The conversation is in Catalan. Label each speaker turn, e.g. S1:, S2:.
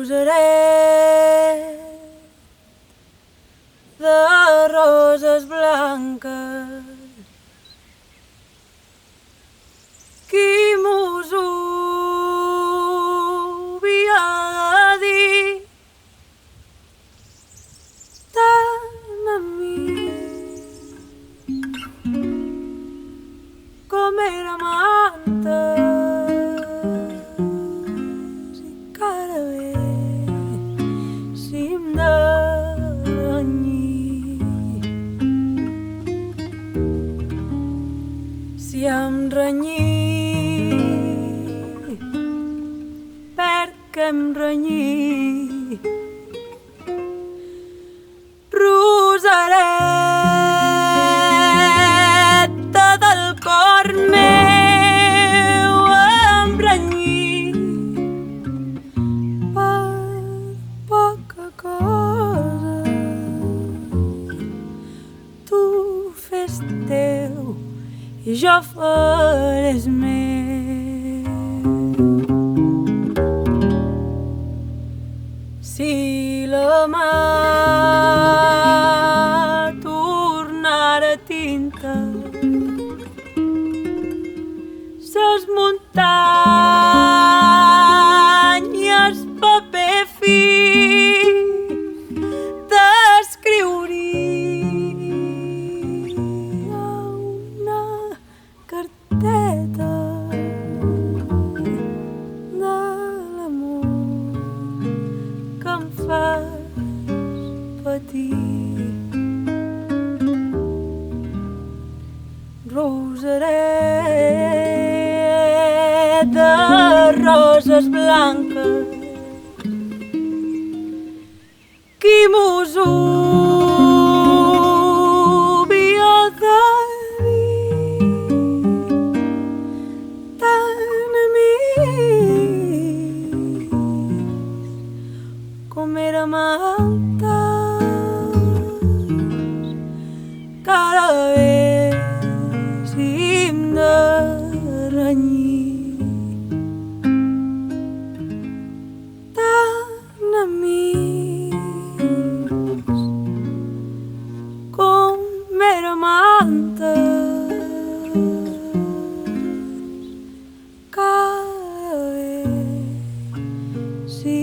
S1: rosaret de roses blanques. Qui mos ho havia de dir tant a mi com érem antes i cara bé si em de renyir, si em renyir perquè em renyir. Rosareta del cor meu em renyir per poca cosa. Tu fes teu i jo faràs meu. Si la mà tornara tinta, ses muntanyes paper fi t'escriuria una carteta de l'amor que em fas patir. Rosaret de roses blanques, qui mos ho havia de dir tant amics com érem antes, cara bé si em de renyir, tan amics com érem antes, cara bé si